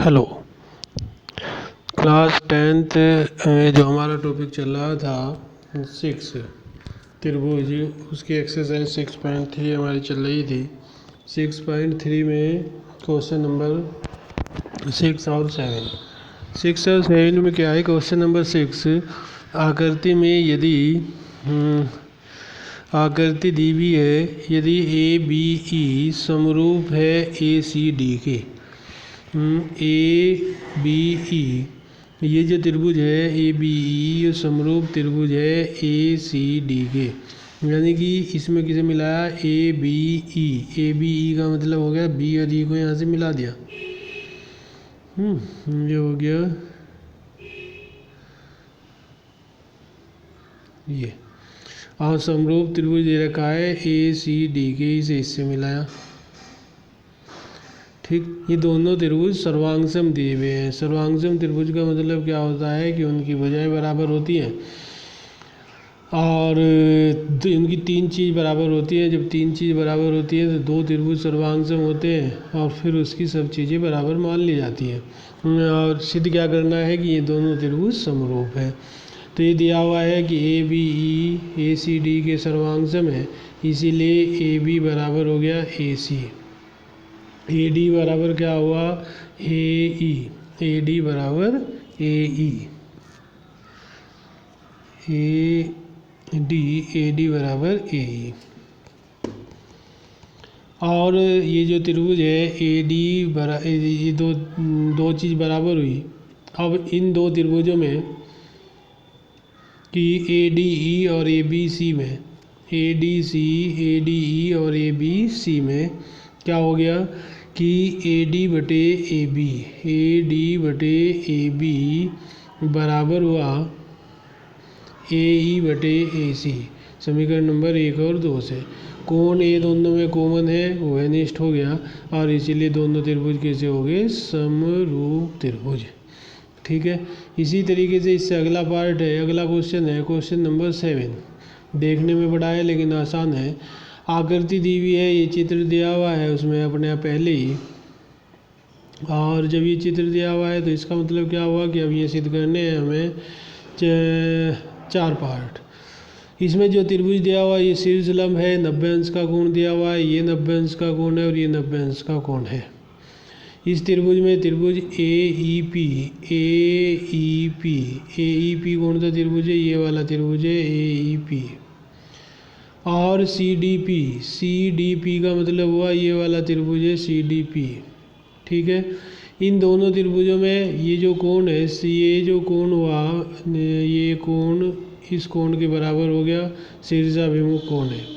Hello. Class 10th में जो हमारा टॉपिक चल रहा था 6 त्रिभुज, उसकी एक्सरसाइज 6.3 हमारी चल रही थी। 6.3 में क्वेश्चन नंबर 6 और 7। 6 और 7 में क्या है? क्वेश्चन नंबर 6, आकृति में यदि आकृति दी हुई है, यदि ए बी ई समरूप है ए सी डी के। ए बी ई, ये जो त्रिभुज है ए बी ई, ये समरूप त्रिभुज है ए सी डी के। यानी कि इसमें किसे मिलाया? A B E. A B E का मतलब हो गया बी और ई को यहाँ से मिला दिया। ये हो गया ये। और समरूप त्रिभुज दे रखा है ए सी डी के, इसे इससे मिलाया। ठीक, ये दोनों त्रिभुज सर्वांगसम दिए हुए हैं। सर्वांगसम त्रिभुज का मतलब क्या होता है कि उनकी भुजाएं बराबर होती हैं और इनकी तीन चीज़ बराबर होती हैं। जब तीन चीज़ बराबर होती है तो दो त्रिभुज सर्वांगसम होते हैं और फिर उसकी सब चीज़ें बराबर मान ली जाती हैं। और सिद्ध क्या करना है कि ये दोनों त्रिभुज समरूप है। तो ये दिया हुआ है कि A B E A C D के सर्वांगसम है, इसीलिए ए बी बराबर हो गया ए सी। ए डी बराबर क्या हुआ? ए ई। ए डी बराबर ए ई। ए डी बराबर ए ई। और ये जो त्रिभुज है ए डी ये दो चीज़ बराबर हुई। अब इन दो त्रिभुजों में कि ए डी ई और ए बी सी में, ए डी ई और ए बी सी में क्या हो गया कि ए डी बटे ए बी बराबर हुआ ए ई बटे ए सी। समीकरण नंबर 1 और 2 से कोण ए दोनों में कॉमन है, वो अनिष्ट हो गया और इसीलिए दोनों त्रिभुज कैसे हो गए? समरूप त्रिभुज। ठीक है। इसी तरीके से इससे अगला पार्ट है, अगला क्वेश्चन है क्वेश्चन नंबर 7। देखने में बड़ा है लेकिन आसान है। आकृति दी हुई है, ये चित्र दिया हुआ है उसमें अपने आप पहले ही। और जब ये चित्र दिया हुआ है तो इसका मतलब क्या हुआ कि अब ये सिद्ध करने हैं हमें 4 पार्ट। इसमें जो त्रिभुज दिया हुआ है ये शीर्ष लंब है, 90 अंश का कोण दिया हुआ है, ये 90 अंश का कोण है और ये 90 अंश का कोण है। इस त्रिभुज में त्रिभुज ए ई पी कौन सा त्रिभुज है? ये वाला त्रिभुज है ए ई पी। और सी डी पी का मतलब हुआ ये वाला त्रिभुज है सी डी पी। ठीक है। इन दोनों त्रिभुजों में ये जो कोण है, ये जो कोण हुआ, ये कोण इस कोण के बराबर हो गया, शीर्षाभिमुख कोण है।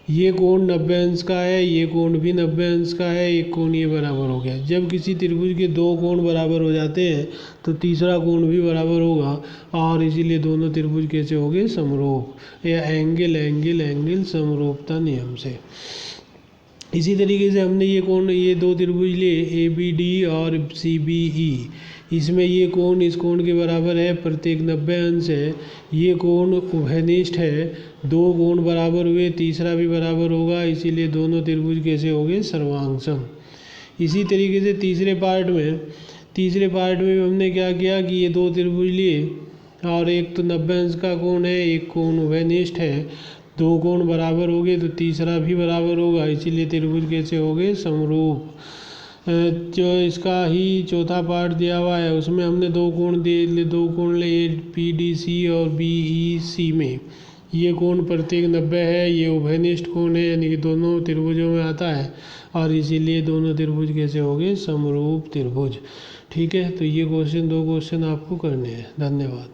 ये कोण 90 अंश का है, ये कोण भी 90 अंश का है, एक कोण ये बराबर हो गया। जब किसी त्रिभुज के दो कोण बराबर हो जाते हैं तो तीसरा कोण भी बराबर होगा और इसीलिए दोनों त्रिभुज कैसे हो गए? समरूप, या एंगल समरूपता नियम से। इसी तरीके से हमने ये दो त्रिभुज लिए ए बी डी और सी बी ई। इसमें ये कोण इस कोण के बराबर है, प्रत्येक 90 अंश है। ये कोण उभयनिष्ठ है, दो कोण बराबर हुए, तीसरा भी बराबर होगा, इसीलिए दोनों त्रिभुज कैसे हो गए? सर्वांगसम। इसी तरीके से तीसरे पार्ट में हमने क्या किया कि ये दो त्रिभुज लिए और एक तो 90 अंश का कोण है, एक कोण उभयनिष्ठ है, दो कोण बराबर हो गए तो तीसरा भी बराबर होगा, इसीलिए त्रिभुज कैसे हो गए? समरूप। जो इसका ही चौथा पार्ट दिया हुआ है उसमें हमने दो कोण ले ए पी डी सी और बी ई सी में। ये कोण प्रत्येक 90 है, ये उभयनिष्ठ कोण है, यानी कि दोनों त्रिभुजों में आता है और इसीलिए दोनों त्रिभुज कैसे हो गए? समरूप त्रिभुज। ठीक है। तो ये दो क्वेश्चन आपको करने हैं। धन्यवाद।